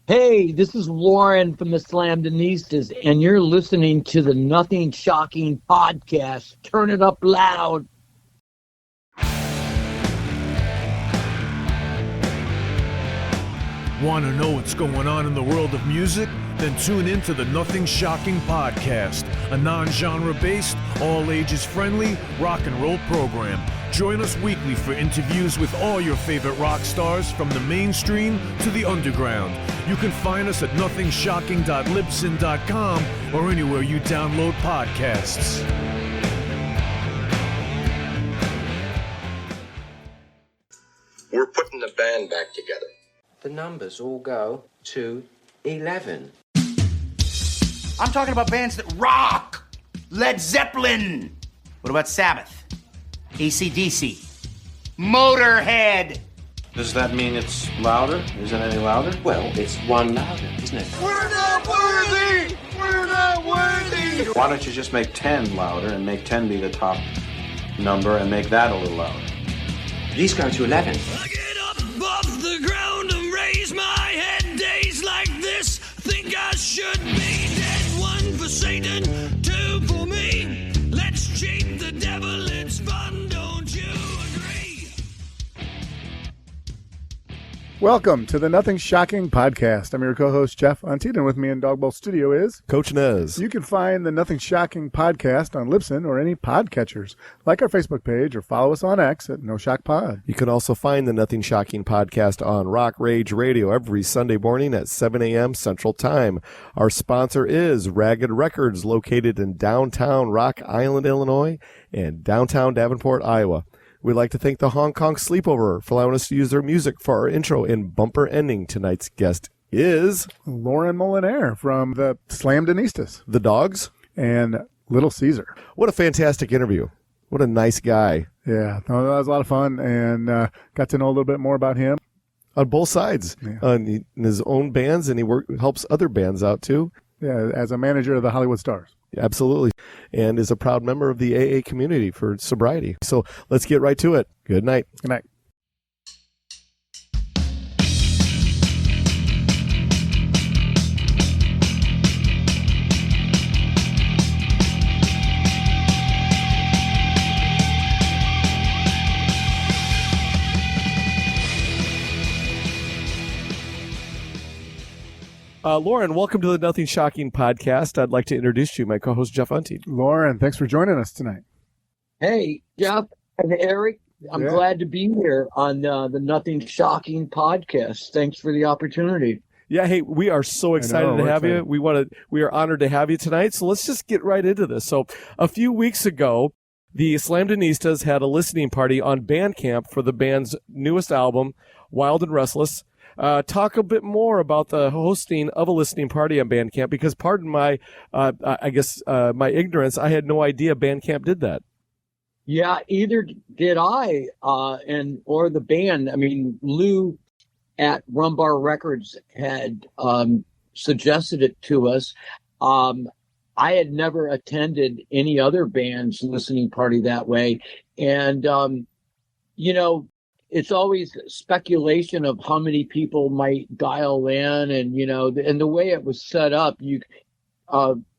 Hey, this is Loren from the Slamdinistas, and you're listening to the Nothing Shocking podcast. Turn it up loud. Want to know what's going on in the world of music? Then tune in to the Nothing Shocking podcast, a non-genre based, all ages friendly rock and roll program. Join us weekly for interviews with all your favorite rock stars from the mainstream to the underground. You can find us at nothingshocking.libsyn.com or anywhere you download podcasts. We're putting the band back together. The numbers all go to 11. I'm talking about bands that rock. Led Zeppelin. What about Sabbath? AC/DC. Motorhead. Does that mean it's louder? Is it any louder? Well, it's one louder, isn't it? We're not worthy! We're not worthy! Why don't you just make 10 louder and make 10 be the top number and make that a little louder? These go to 11. I get up off the ground and raise my head. Days like this, think I should be dead. One for Satan, two for me. Let's cheat the devil, it's fun, don't you agree? Welcome to the Nothing Shocking podcast. I'm your co-host, Jeff Untied, and with me in Dog Bowl Studio is Coach Nez. You can find the Nothing Shocking podcast on Libsyn or any podcatchers. Like our Facebook page or follow us on X at No Shock Pod. You can also find the Nothing Shocking podcast on Rock Rage Radio every Sunday morning at 7 a.m. Central Time. Our sponsor is Ragged Records, located in downtown Rock Island, Illinois, and downtown Davenport, Iowa. We'd like to thank the Hong Kong Sleepover for allowing us to use their music for our intro and bumper ending. Tonight's guest is Loren Molinare from the Slamdinistas. The Dogs and Little Caesar. What a fantastic interview. What a nice guy. Yeah, no, that was a lot of fun, and got to know a little bit more about him. On both sides. Yeah. In his own bands, and he helps other bands out too. Yeah, as a manager of the Hollywood Stars. Absolutely. And is a proud member of the AA community for sobriety. So let's get right to it. Good night. Good night. Loren, welcome to the Nothing Shocking podcast. I'd like to introduce you, my co-host, Jeff Untied. Loren, thanks for joining us tonight. Hey, Jeff and Eric, I'm glad to be here on the Nothing Shocking podcast. Thanks for the opportunity. Yeah, hey, we are so excited to have you. We are honored to have you tonight. So let's just get right into this. So a few weeks ago, the Slamdinistas had a listening party on Bandcamp for the band's newest album, Wild and Restless. Talk a bit more about the hosting of a listening party on Bandcamp, because pardon my, my ignorance. I had no idea Bandcamp did that. Yeah, either did I, or the band. I mean, Lou at Rumbar Records had suggested it to us. I had never attended any other band's listening party that way, and it's always speculation of how many people might dial in, and and the way it was set up,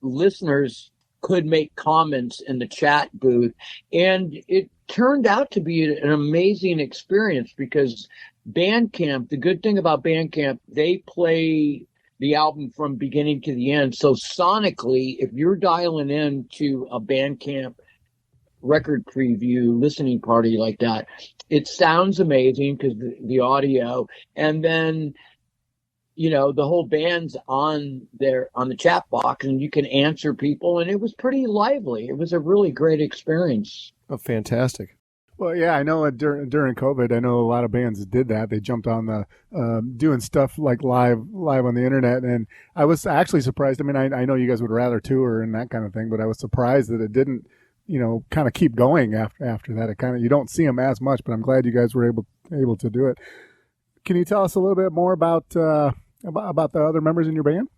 listeners could make comments in the chat booth, and it turned out to be an amazing experience, because Bandcamp, the good thing about Bandcamp, they play the album from beginning to the end. So sonically, if you're dialing in to a Bandcamp record preview listening party like that, it sounds amazing because the audio, and then the whole band's on the chat box, and you can answer people, and it was pretty lively. It was a really great experience. Oh, fantastic. Well, yeah, I know during COVID, I know a lot of bands did that. They jumped on the doing stuff like live on the internet, and I was actually surprised. I mean, I know you guys would rather tour and that kind of thing, but I was surprised that it didn't kind of keep going after that. It you don't see them as much, but I'm glad you guys were able to do it. Can you tell us a little bit more about the other members in your band?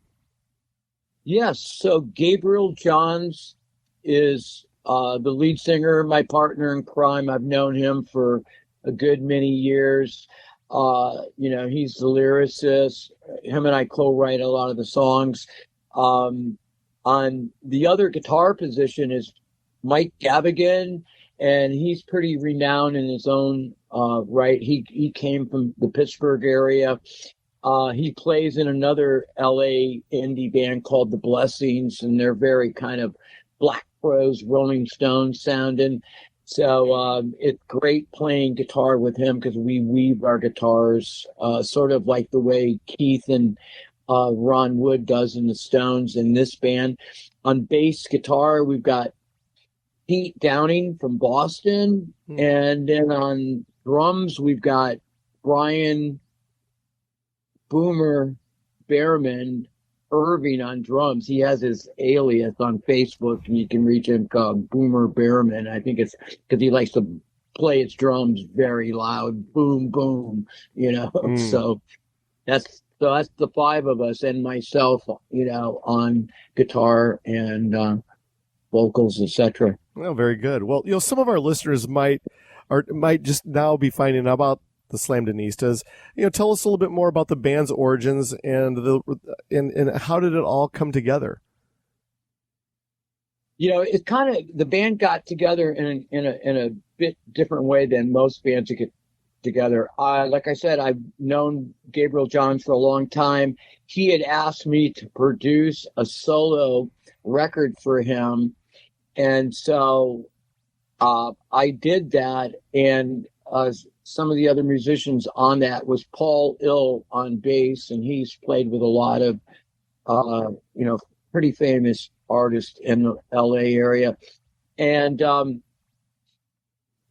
Yes. So Gabriel Johns is the lead singer, my partner in crime. I've known him for a good many years. He's the lyricist. Him and I co-write a lot of the songs. On the other guitar position is Mike Gavigan, and he's pretty renowned in his own right. He came from the Pittsburgh area. He plays in another LA indie band called The Blessings, and they're very kind of Black Crowes, Rolling Stones sounding. So it's great playing guitar with him because we weave our guitars sort of like the way Keith and Ron Wood does in the Stones in this band. On bass guitar, we've got Pete Downing from Boston. And then on drums, we've got Brian Boomer Behrman Irving on drums. He has his alias on Facebook, and you can reach him called Boomer Behrman. I think it's because he likes to play his drums very loud, boom, boom, So that's the five of us and myself, on guitar and vocals, etc. Well, very good. Well, some of our listeners might just now be finding out about the Slamdinistas. Tell us a little bit more about the band's origins and how did it all come together? It's kind of, the band got together in a bit different way than most bands get together. Like I said, I've known Gabriel Johns for a long time. He had asked me to produce a solo record for him, and so I did that. And some of the other musicians on that was Paul Ill on bass, and he's played with a lot of pretty famous artists in the LA area. And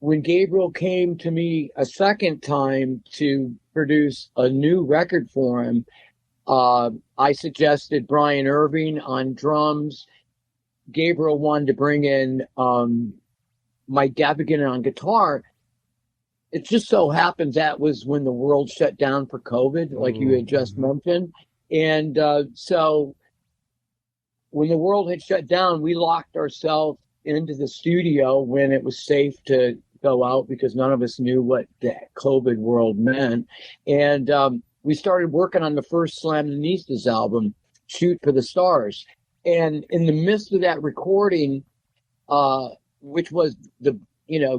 when Gabriel came to me a second time to produce a new record for him, I suggested Brian Irving on drums. Gabriel wanted to bring in Mike Gavigan on guitar. It just so happens that was when the world shut down for COVID, like you had just mentioned. And so when the world had shut down, we locked ourselves into the studio when it was safe to go out, because none of us knew what the COVID world meant. And we started working on the first Slamdinistas album, Shoot for the Stars. And in the midst of that recording, which was the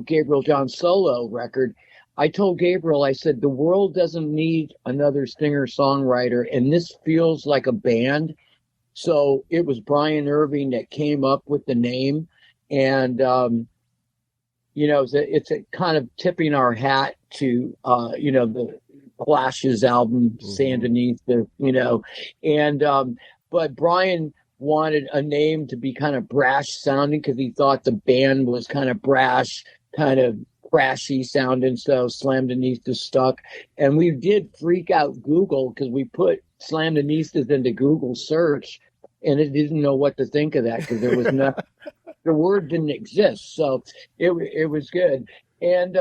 Gabriel Johns solo record, I told Gabriel, I said, the world doesn't need another singer-songwriter, and this feels like a band. So it was Brian Irving that came up with the name. And, it's a kind of tipping our hat to, the Clash's album, Sandinista, but Brian wanted a name to be kind of brash sounding because he thought the band was kind of brash, kind of crashy sounding, so Slamdinistas stuck. And we did freak out Google because we put Slamdinistas into Google search, and it didn't know what to think of that because there was no, the word didn't exist. So it was good. And,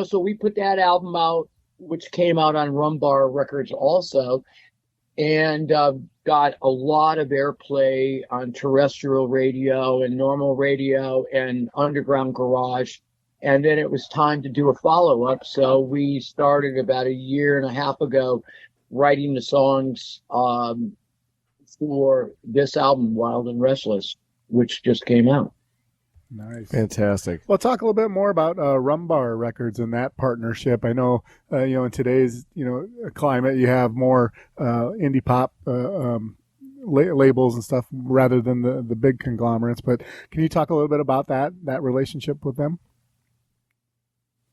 so we put that album out, which came out on Rumbar Records also, and got a lot of airplay on terrestrial radio and normal radio and underground garage. And then it was time to do a follow-up. So we started about a year and a half ago writing the songs for this album, Wild and Restless, which just came out. Nice. Fantastic. Well, talk a little bit more about Rumbar Records and that partnership. I know, in today's, climate, you have more indie pop labels and stuff rather than the big conglomerates. But can you talk a little bit about that relationship with them?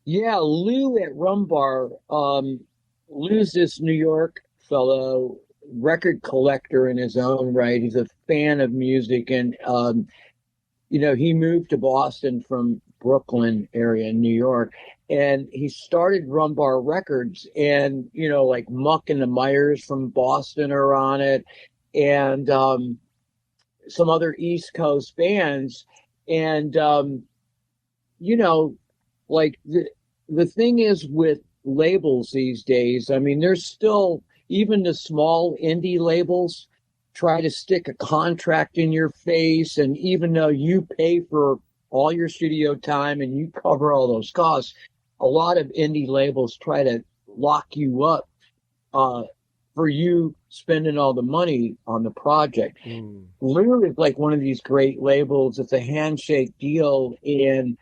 Yeah, Lou at Rumbar, Lou's this New York fellow, record collector in his own right. He's a fan of music, and he moved to Boston from Brooklyn area in New York, and he started Rumbar Records, and like Muck and the Myers from Boston are on it, and some other East Coast bands. And like the thing is with labels these days, I mean, there's still, even the small indie labels try to stick a contract in your face. And even though you pay for all your studio time and you cover all those costs, a lot of indie labels try to lock you up for you spending all the money on the project. Literally, it's like one of these great labels. It's a handshake deal, and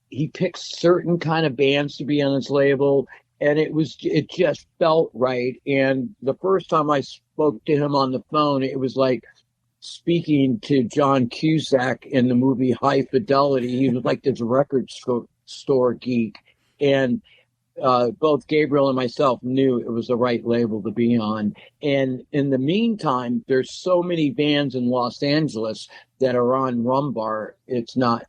he picks certain kind of bands to be on his label, and it just felt right. And the first time I spoke to him on the phone, it was like speaking to John Cusack in the movie High Fidelity. He was like this record store geek, and both Gabriel and myself knew it was the right label to be on. And in the meantime, there's so many bands in Los Angeles that are on Rumbar. It's not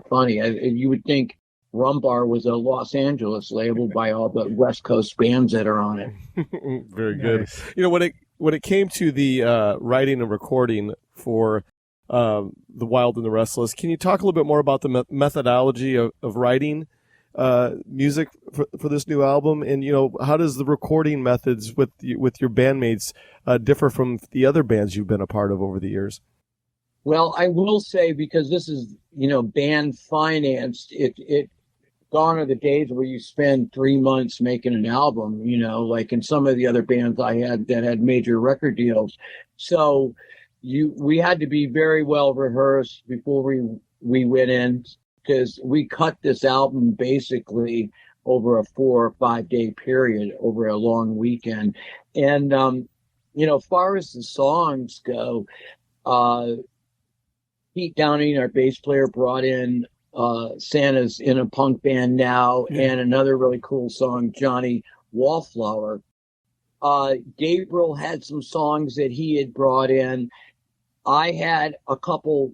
funny. You would think Rumbar was a Los Angeles label by all the West Coast bands that are on it. Very good. When it came to the writing and recording for The Wild and the Restless, can you talk a little bit more about the methodology of writing music for this new album, and how does the recording methods with your bandmates differ from the other bands you've been a part of over the years? Well, I will say, because this is band financed, it gone are the days where you spend 3 months making an album, like in some of the other bands I had that had major record deals. So we had to be very well rehearsed before we went in, because we cut this album basically over a 4 or 5 day period over a long weekend. And, as far as the songs go, Pete Downing, our bass player, brought in Santa's in a Punk Band Now, and another really cool song, Johnny Wallflower. Gabriel had some songs that he had brought in. I had a couple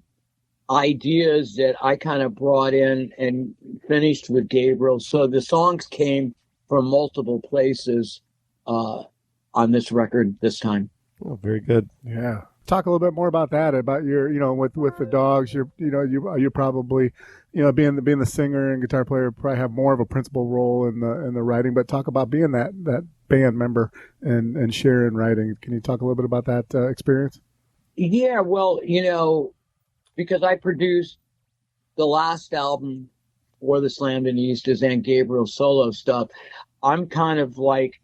ideas that I kind of brought in and finished with Gabriel. So the songs came from multiple places on this record this time. Oh, very good. Yeah. Talk a little bit more about that, about your, with the Dogs. You're probably, being the singer and guitar player, probably have more of a principal role in the writing. But talk about being that band member and sharing writing. Can you talk a little bit about that experience? Yeah, well, because I produced the last album for the Slamdinistas and Gabriel's solo stuff, I'm kind of like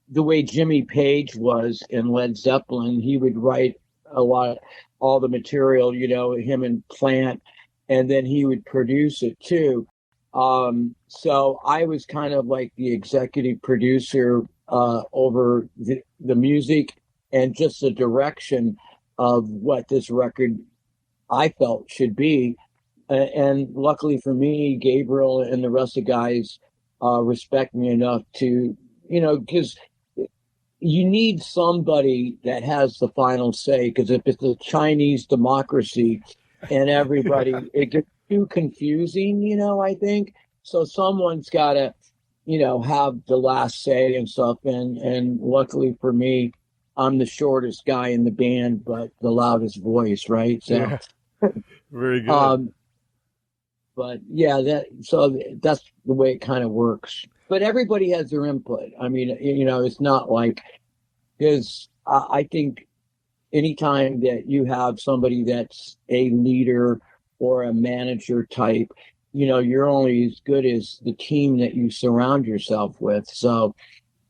the way Jimmy Page was in Led Zeppelin. He would write all the material, him and Plant, and then he would produce it too. So I was kind of like the executive producer over the music and just the direction of what this record I felt should be. And luckily for me, Gabriel and the rest of the guys respect me enough to, because you need somebody that has the final say, because if it's a Chinese democracy and everybody, it gets too confusing, I think. So someone's got to, have the last say and stuff. And luckily for me, I'm the shortest guy in the band, but the loudest voice, right? So, yeah. Very good. But yeah, that's the way it kind of works. But everybody has their input. I mean, it's not like, because I think anytime that you have somebody that's a leader or a manager type, you're only as good as the team that you surround yourself with. So,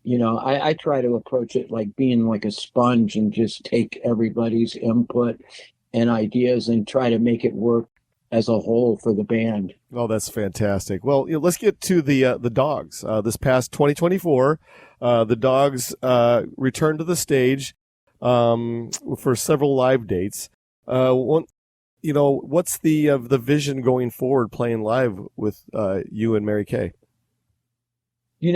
I try to approach it like being like a sponge and just take everybody's input and ideas and try to make it work as a whole for the band. Oh, that's fantastic. Well, let's get to the Dogs. This past 2024, the Dogs returned to the stage for several live dates. What's the vision going forward playing live with you and Mary Kay? We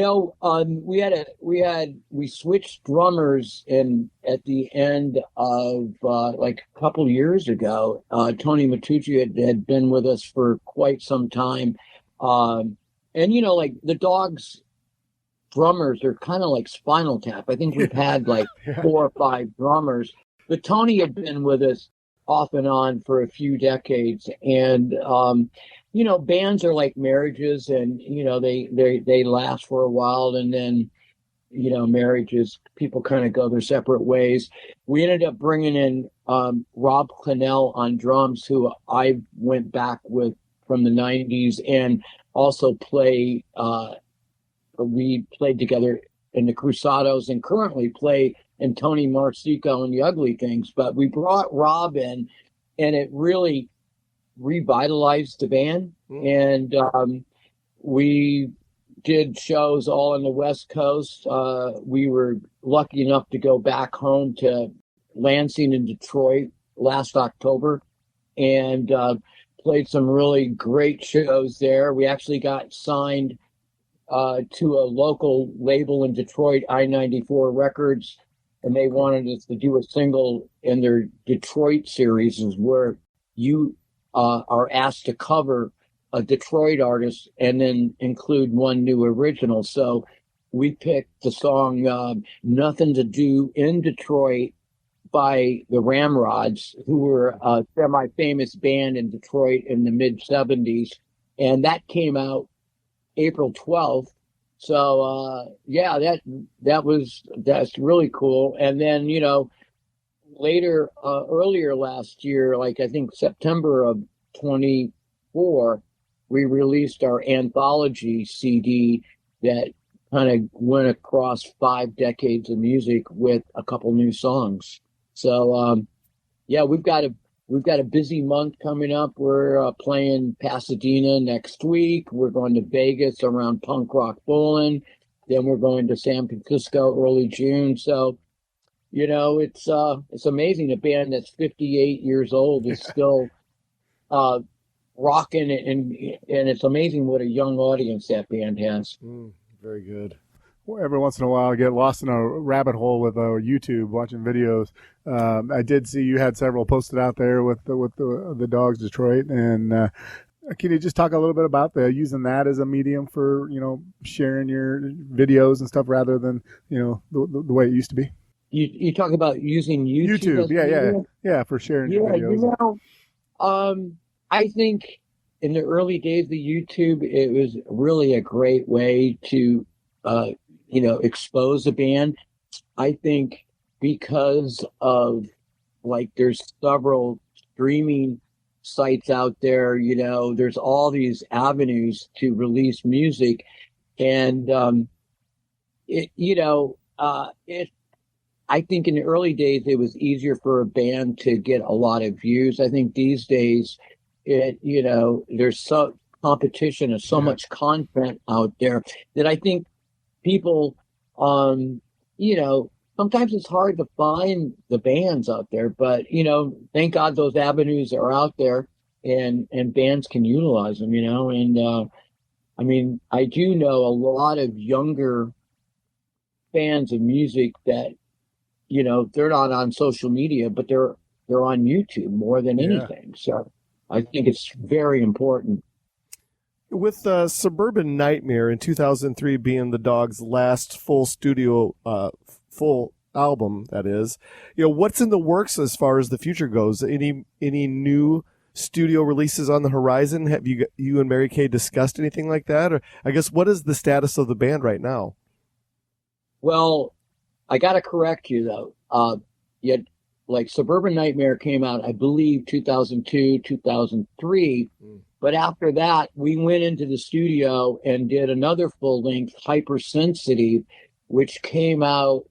switched drummers at the end of like a couple years ago. Tony Matucci had been with us for quite some time. And like the Dogs drummers are kind of like Spinal Tap. I think we've had like 4 or 5 drummers, but Tony had been with us off and on for a few decades. And bands are like marriages, and they last for a while, and then marriages, people kind of go their separate ways. We ended up bringing in Rob Clennell on drums, who I went back with from the 90s, and also play we played together in the Cruzados and currently play in Tony Marsico and the Ugly Things. But we brought Rob in, and it really revitalized the band. And we did shows all on the West Coast. We were lucky enough to go back home to Lansing and Detroit last October and played some really great shows there. We actually got signed to a local label in Detroit, I-94 Records, and they wanted us to do a single in their Detroit series, where you are asked to cover a Detroit artist and then include one new original. So we picked the song Nothing to Do in Detroit by the Ramrods, who were a semi-famous band in Detroit in the mid-'70s. And that came out April 12th. So, that's really cool. And then, later, earlier last year, like I think September of 24, we released our anthology CD that kind of went across 5 decades of music with a couple new songs. So, we've got a busy month coming up. We're playing Pasadena next week. We're going to Vegas around Punk Rock Bowling. Then we're going to San Francisco early June. So, it's amazing. A band that's 58 years old is still rocking it, and it's amazing what a young audience that band has. Very good. Well, every once in a while, I get lost in a rabbit hole with YouTube watching videos. I did see you had several posted out there with the Dogs Detroit, and can you just talk a little bit about using that as a medium for sharing your videos and stuff rather than the way it used to be? You talk about using YouTube? Yeah, for sharing your videos. I think in the early days of YouTube, it was really a great way to, expose a band. I think because of there's several streaming sites out there, there's all these avenues to release music. And, I think in the early days, it was easier for a band to get a lot of views. I think these days, there's so competition and so much content out there that I think people, sometimes it's hard to find the bands out there, but, thank God those avenues are out there and bands can utilize them, and, I do know a lot of younger fans of music that, they're not on social media, but they're on YouTube more than anything. So I think it's very important. With Suburban Nightmare in 2003 being the Dogs' last full studio, full album, that is, what's in the works as far as the future goes? Any new studio releases on the horizon? Have you and Mary Kay discussed anything like that? Or I guess, what is the status of the band right now? Well, I got to correct you though. Suburban Nightmare came out, I believe, 2002, 2003. But after that, we went into the studio and did another full-length, Hypersensitive, which came out,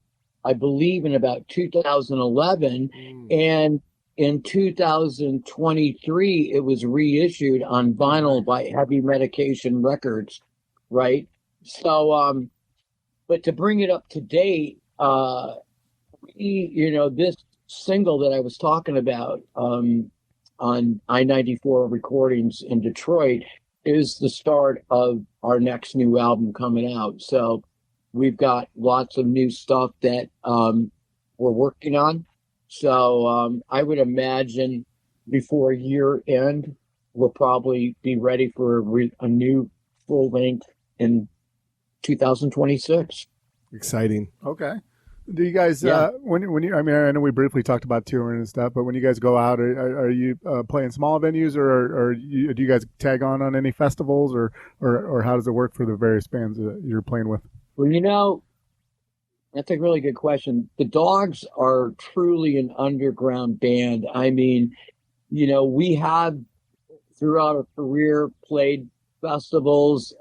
I believe, in about 2011. And in 2023, it was reissued on vinyl by Heavy Medication Records, right? So, but to bring it up to date, this single that I was talking about on I-94 Recordings in Detroit is the start of our next new album coming out. So we've got lots of new stuff that we're working on. So I would imagine before year end, we'll probably be ready for a new full length in 2026. Exciting. Okay. Do you guys, when you, I know we briefly talked about touring and stuff, but when you guys go out, are you playing small venues or do you guys tag on any festivals or how does it work for the various bands that you're playing with? Well, that's a really good question. The Dogs are truly an underground band. We have throughout our career played festivals,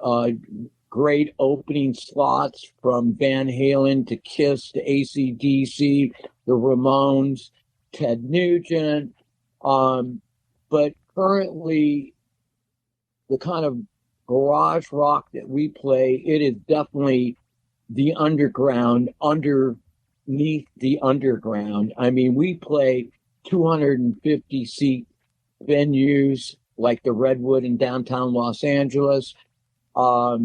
great opening slots from Van Halen to Kiss to AC/DC, the Ramones, Ted Nugent. But currently, the kind of garage rock that we play, it is definitely the underground, underneath the underground. I mean, we play 250 seat venues like the Redwood in downtown Los Angeles. But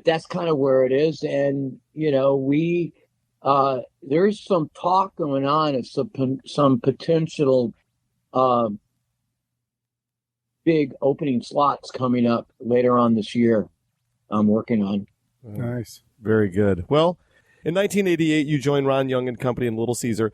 that's kind of where it is. And, there's some talk going on of some potential big opening slots coming up later on this year I'm working on. Nice. Very good. Well, in 1988, you joined Ron Young and Company and Little Caesar.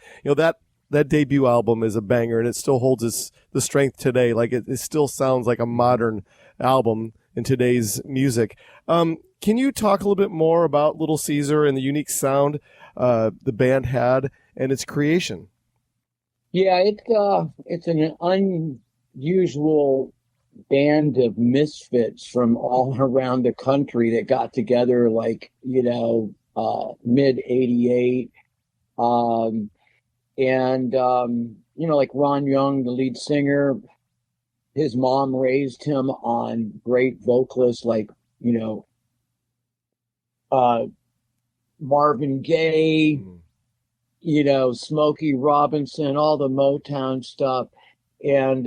That debut album is a banger, and it still holds the strength today. Like it still sounds like a modern album in today's music. Can you talk a little bit more about Little Caesar and the unique sound the band had and its creation? Yeah, it's an unusual band of misfits from all around the country that got together like, mid 88. Like Ron Young, the lead singer, his mom raised him on great vocalists like, Marvin Gaye, Smokey Robinson, all the Motown stuff. And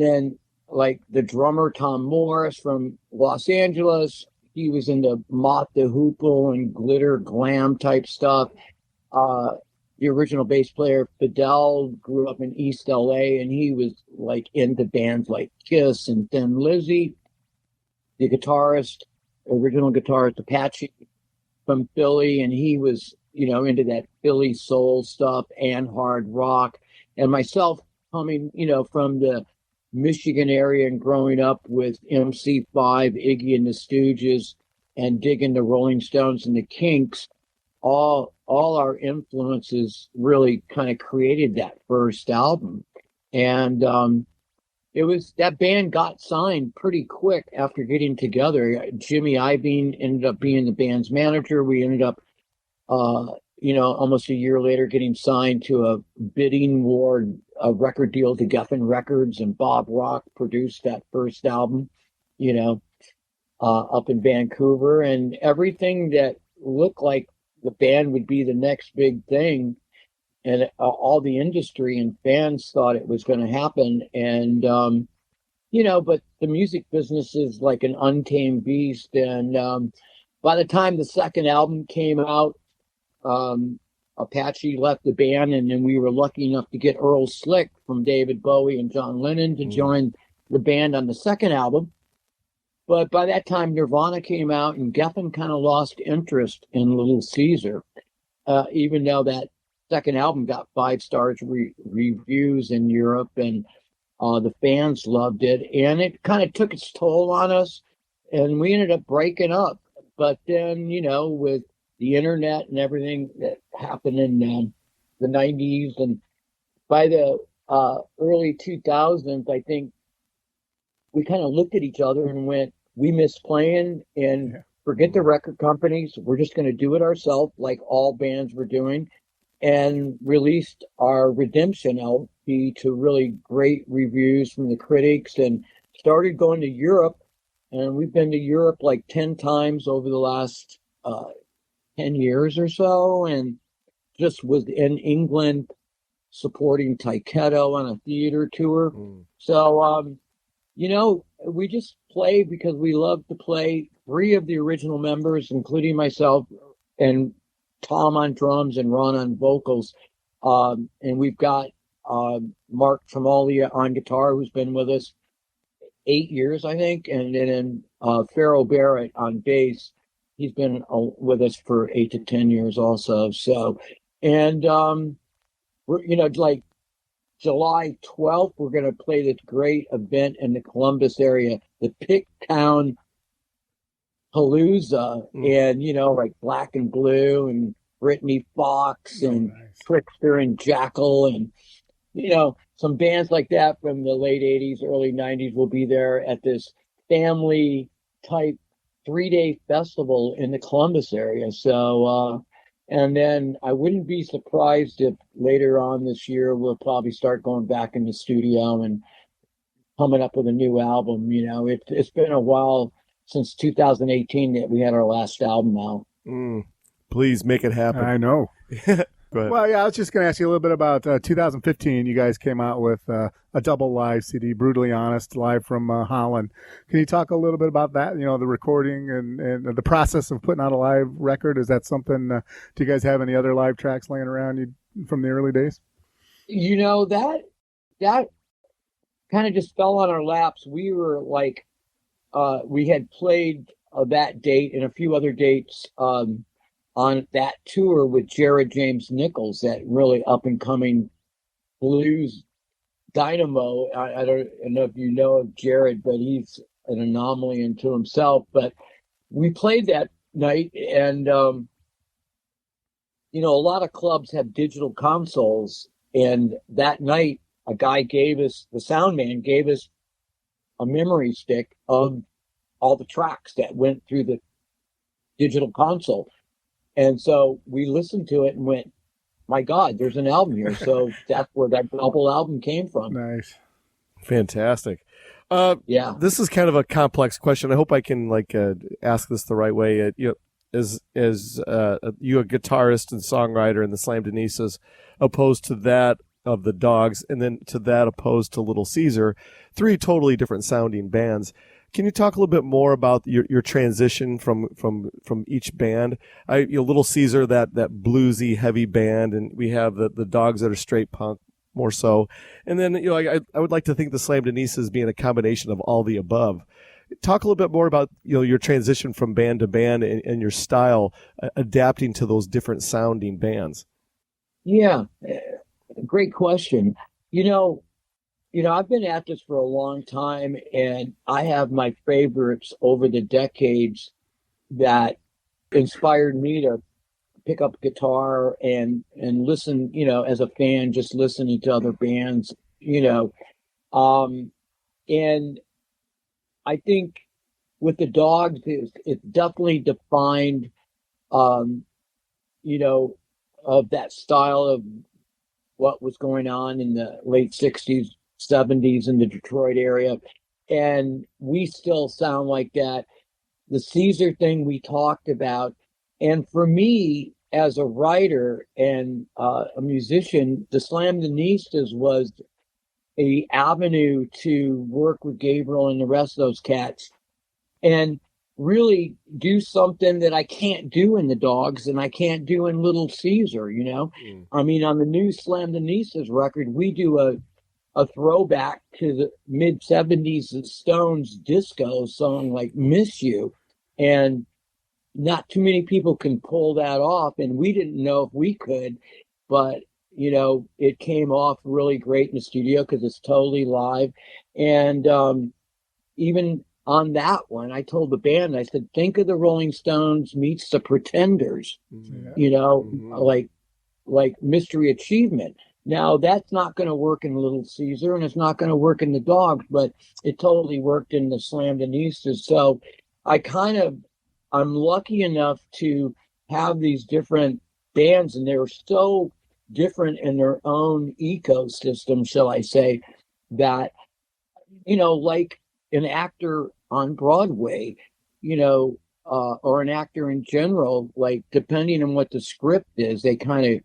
then like the drummer, Tom Morris from Los Angeles, he was into Mott the Hoople and glitter glam type stuff. The original bass player, Fidel, grew up in East LA, and he was like into bands like Kiss and Thin Lizzy. The original guitarist, Apache from Philly, and he was, into that Philly soul stuff and hard rock. And myself coming, from the Michigan area and growing up with MC5, Iggy and the Stooges, and digging the Rolling Stones and the Kinks, all our influences really kind of created that first album. And that band got signed pretty quick after getting together. Jimmy Iovine ended up being the band's manager. We ended up, almost a year later getting signed to a bidding war, a record deal to Geffen Records, and Bob Rock produced that first album, up in Vancouver. And everything that looked like the band would be the next big thing, and all the industry and fans thought it was going to happen. And, but the music business is like an untamed beast. And by the time the second album came out, Apache left the band, and then we were lucky enough to get Earl Slick from David Bowie and John Lennon to join the band on the second album. But by that time, Nirvana came out, and Geffen kind of lost interest in Little Caesar, even though that second album got 5 stars reviews in Europe, and the fans loved it. And it kind of took its toll on us, and we ended up breaking up. But then, with the internet and everything that happened in the 90s, and by the early 2000s, I think we kind of looked at each other and went, we miss playing, and forget the record companies. We're just going to do it ourselves, like all bands were doing, and released our Redemption LP to really great reviews from the critics, and started going to Europe. And we've been to Europe like 10 times over the last 10 years or so, and just was in England supporting Taiketo on a theater tour. So, we just play because we love to play. 3 of the original members, including myself and Tom on drums and Ron on vocals. And we've got Mark Tremolia on guitar, who's been with us 8 years, I think. And then Pharaoh Barrett on bass. He's been with us for 8 to 10 years also. So, and we're, like July 12th, we're going to play this great event in the Columbus area, the Picktown Palooza, and, like Black and Blue and Brittany Fox and Trickster and Jackal, and, some bands like that from the late 80s, early 90s will be there at this family type 3-day festival in the Columbus area. So, and then I wouldn't be surprised if later on this year we'll probably start going back in the studio and coming up with a new album. It's been a while since 2018 that we had our last album out. Please make it happen. I know. Go ahead. Well, yeah, I was just going to ask you a little bit about 2015. You guys came out with a double live CD, Brutally Honest, live from Holland. Can you talk a little bit about that? The recording and the process of putting out a live record. Is that something? Do you guys have any other live tracks laying around from the early days? That kind of just fell on our laps. We were like, we had played that date and a few other dates on that tour with Jared James Nichols, that really up and coming blues dynamo. I don't know if you know of Jared, but he's an anomaly unto himself. But we played that night, and a lot of clubs have digital consoles, and that night the sound man gave us a memory stick of all the tracks that went through the digital console. And so we listened to it and went, my God, there's an album here. So that's where that double album came from. Nice. Fantastic. Yeah. This is kind of a complex question. I hope I can ask this the right way. As you a guitarist and songwriter in the Slamdinistas, opposed to that of the Dogs, and then to that opposed to Little Caesar, three totally different sounding bands. Can you talk a little bit more about your transition from each band? Little Caesar, that bluesy heavy band, and we have the Dogs that are straight punk more so. And then I would like to think the Slamdinistas being a combination of all the above. Talk a little bit more about your transition from band to band and your style adapting to those different sounding bands. Yeah, great question. I've been at this for a long time, and I have my favorites over the decades that inspired me to pick up guitar and listen, as a fan, just listening to other bands, and I think with the Dogs, it definitely defined, of that style of what was going on in the late 60s, 70s in the Detroit area. And we still sound like that. The Caesar thing we talked about. And for me, as a writer and a musician, the Slamdinistas was a avenue to work with Gabriel and the rest of those cats and really do something that I can't do in the Dogs and I can't do in Little Caesar, I mean, on the new Slamdinistas record, we do a throwback to the mid 70s Stones disco song like Miss You. And not too many people can pull that off. And we didn't know if we could, but it came off really great in the studio because it's totally live. And even on that one, I told the band, I said, think of the Rolling Stones meets the Pretenders, like Mystery Achievement. Now, that's not going to work in Little Caesar, and it's not going to work in the Dogs, but it totally worked in the Slamdinistas. So I'm lucky enough to have these different bands, and they're so different in their own ecosystem, shall I say, that, like an actor on Broadway, or an actor in general, like depending on what the script is, they kind of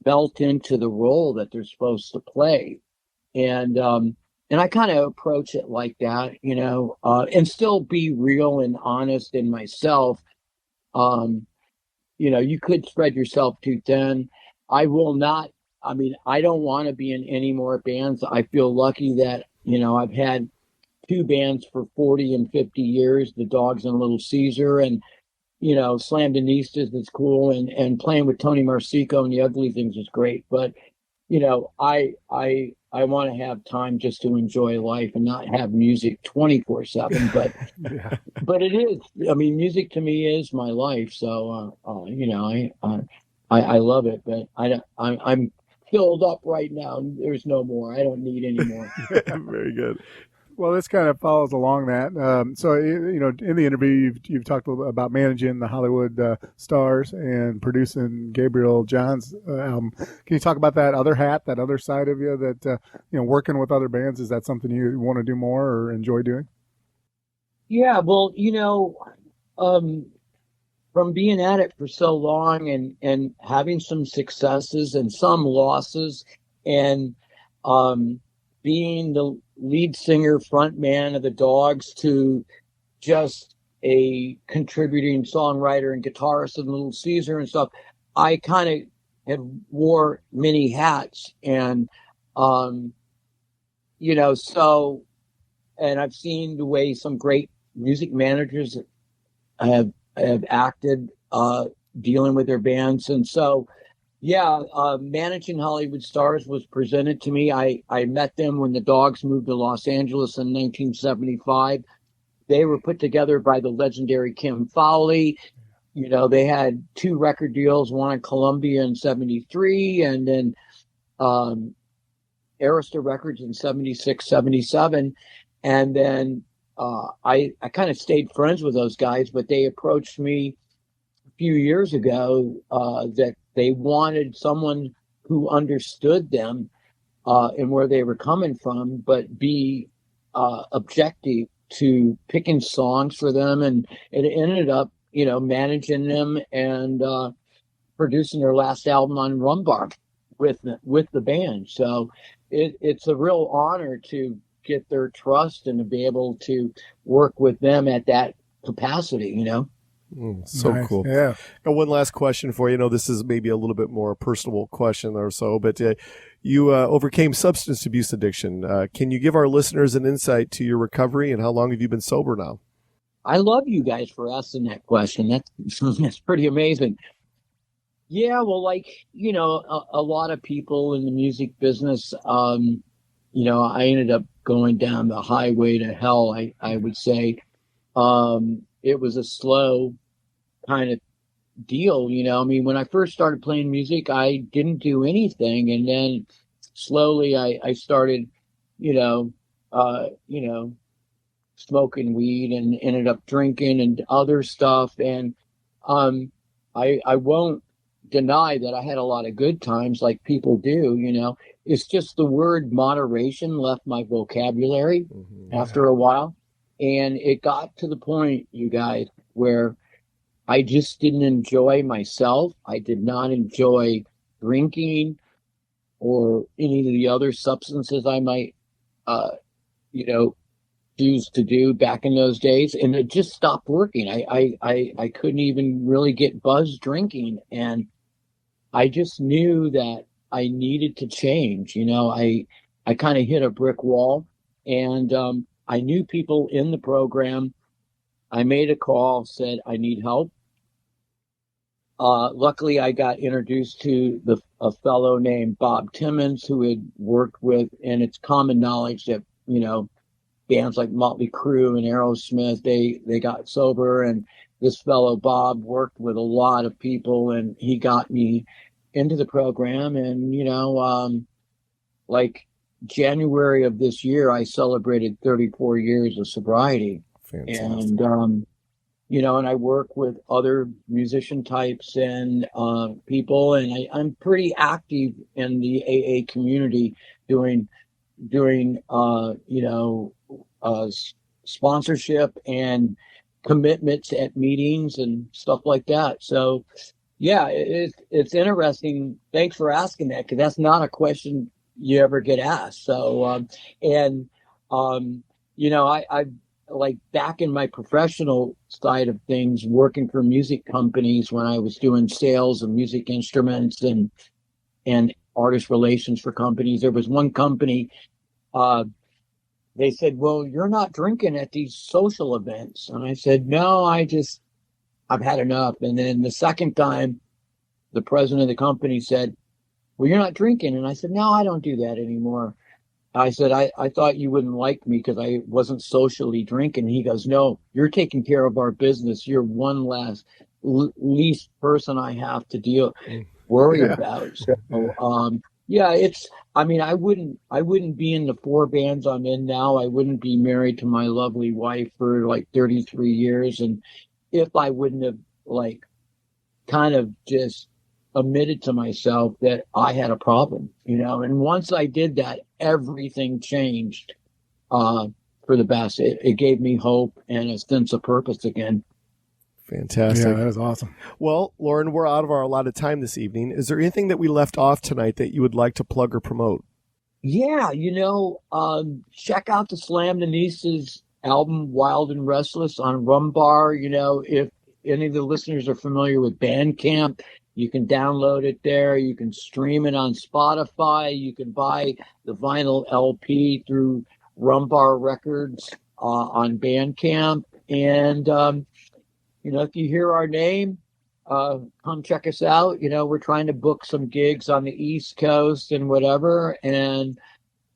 melt into the role that they're supposed to play. And I kind of approach it like that, and still be real and honest in myself. You could spread yourself too thin. I will not. I mean, I don't want to be in any more bands. I feel lucky that, I've had two bands for 40 and 50 years, the Dogs and Little Caesar, and, Slamdinistas is cool, and playing with Tony Marsico and the Ugly Things is great. But, I want to have time just to enjoy life and not have music 24/7. But, Yeah. but it is, I mean, music to me is my life. So, I love it, but I'm filled up right now. There's no more. I don't need any more. Very good. Well, this kind of follows along that. So, in the interview, you've talked a little bit about managing the Hollywood stars and producing Gabriel John's album. Can you talk about that other hat, that other side of you that, working with other bands, is that something you want to do more or enjoy doing? Yeah, well, from being at it for so long and having some successes and some losses and being the lead singer, front man of the Dogs to just a contributing songwriter and guitarist in Little Caesar and stuff, I kind of had wore many hats and, so, and I've seen the way some great music managers have acted dealing with their bands. And so, managing Hollywood stars was presented to me. I met them when the Dogs moved to Los Angeles in 1975. They were put together by the legendary Kim Fowley. They had 2 record deals, one on Columbia in 73 and then Arista Records in 76, 77. And then I kind of stayed friends with those guys, but they approached me a few years ago that they wanted someone who understood them and where they were coming from, but be objective to picking songs for them. And it ended up, managing them and producing their last album on Rumbar with the band. So it's a real honor to get their trust and to be able to work with them at that capacity, So nice. Cool. Yeah. And one last question for you. This is maybe a little bit more personal question or so, but you overcame substance abuse addiction. Can you give our listeners an insight to your recovery and how long have you been sober now? I love you guys for asking that question. That's pretty amazing. Yeah, well, a lot of people in the music business, I ended up going down the highway to hell, I would say. It was a slow kind of deal, when I first started playing music, I didn't do anything. And then slowly I started, smoking weed and ended up drinking and other stuff. And I won't deny that I had a lot of good times like people do, It's just the word moderation left my vocabulary after a while. And it got to the point, you guys, where I just didn't enjoy myself. I did not enjoy drinking or any of the other substances I might, choose to do back in those days. And it just stopped working. I couldn't even really get buzzed drinking. And I just knew that I needed to change. I kind of hit a brick wall and I knew people in the program. I made a call, said I need help. Luckily, I got introduced to a fellow named Bob Timmons who had worked with, and it's common knowledge that, bands like Motley Crue and Aerosmith, they got sober. And this fellow, Bob, worked with a lot of people and he got me into the program. And, January of this year, I celebrated 34 years of sobriety. Fantastic. And, and I work with other musician types and people, and I'm pretty active in the AA community doing sponsorship and commitments at meetings and stuff like that. So, yeah, it's interesting. Thanks for asking that, because that's not a question you ever get asked. So, I like back in my professional side of things, working for music companies when I was doing sales of music instruments and artist relations for companies. There was one company, they said, well, you're not drinking at these social events. And I said, no, I've had enough. And then the second time, the president of the company said, well, you're not drinking. And I said, no, I don't do that anymore. I said, I thought you wouldn't like me because I wasn't socially drinking. He goes, no, you're taking care of our business. You're one least person I have to worry about. So, Yeah, I mean, I wouldn't be in the four bands I'm in now. I wouldn't be married to my lovely wife for like 33 years. And if I wouldn't have like kind of just admitted to myself that I had a problem, and once I did that, everything changed, for the best. It gave me hope and a sense of purpose again. Fantastic. Yeah, that was awesome. Well, Loren, we're out of our allotted time this evening. Is there anything that we left off tonight that you would like to plug or promote? Yeah, check out the Slamdinistas album Wild and Restless on Rumbar. If any of the listeners are familiar with Bandcamp, you can download it there. You can stream it on Spotify. You can buy the vinyl LP through Rumbar Records on Bandcamp. And, if you hear our name, come check us out. We're trying to book some gigs on the East Coast and whatever. And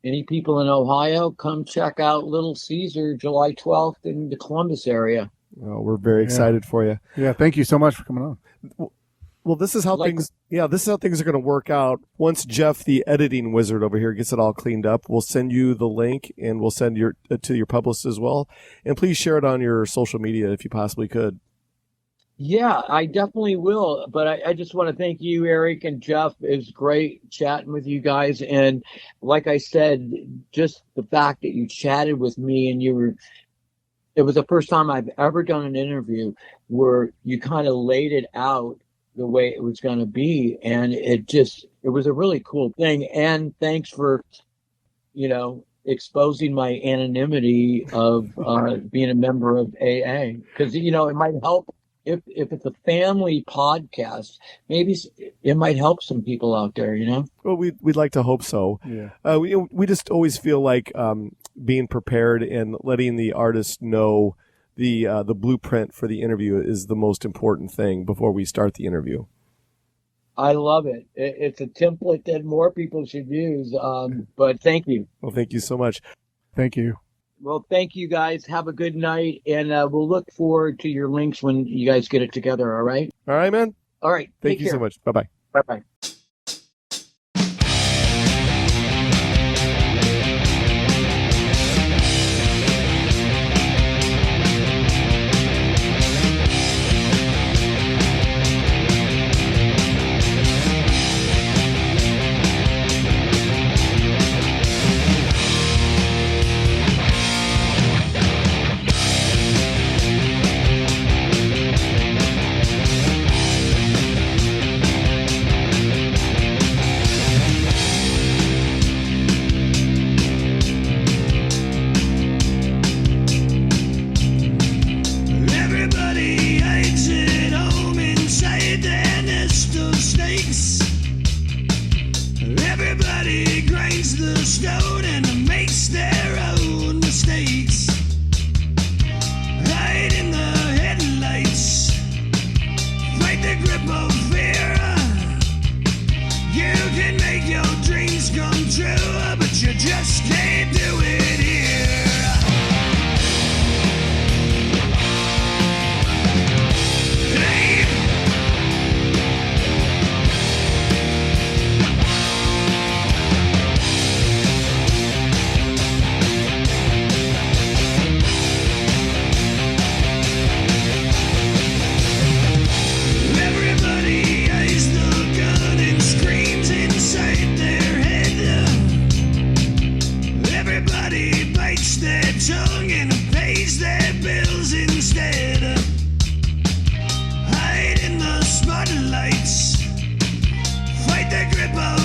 any people in Ohio, come check out Little Caesar July 12th in the Columbus area. Well, we're very excited for you. Yeah, thank you so much for coming on. Well, this is how things are going to work out. Once Jeff, the editing wizard over here, gets it all cleaned up, we'll send you the link and we'll send to your publicist as well. And please share it on your social media if you possibly could. Yeah, I definitely will. But I just want to thank you, Eric and Jeff. It was great chatting with you guys. And like I said, just the fact that you chatted with me and it was the first time I've ever done an interview where you kind of laid it out the way it was going to be. And it was a really cool thing. And thanks for, exposing my anonymity of being a member of AA. Because, it might help. If it's a family podcast, maybe it might help some people out there, Well, we'd like to hope so. Yeah. We just always feel like being prepared and letting the artist know the blueprint for the interview is the most important thing before we start the interview. I love it. It's a template that more people should use. But thank you. Well, thank you so much. Thank you. Well, thank you guys. Have a good night, and we'll look forward to your links when you guys get it together. All right. All right, man. All right. Thank you so much. Bye-bye. Bye-bye. Grip of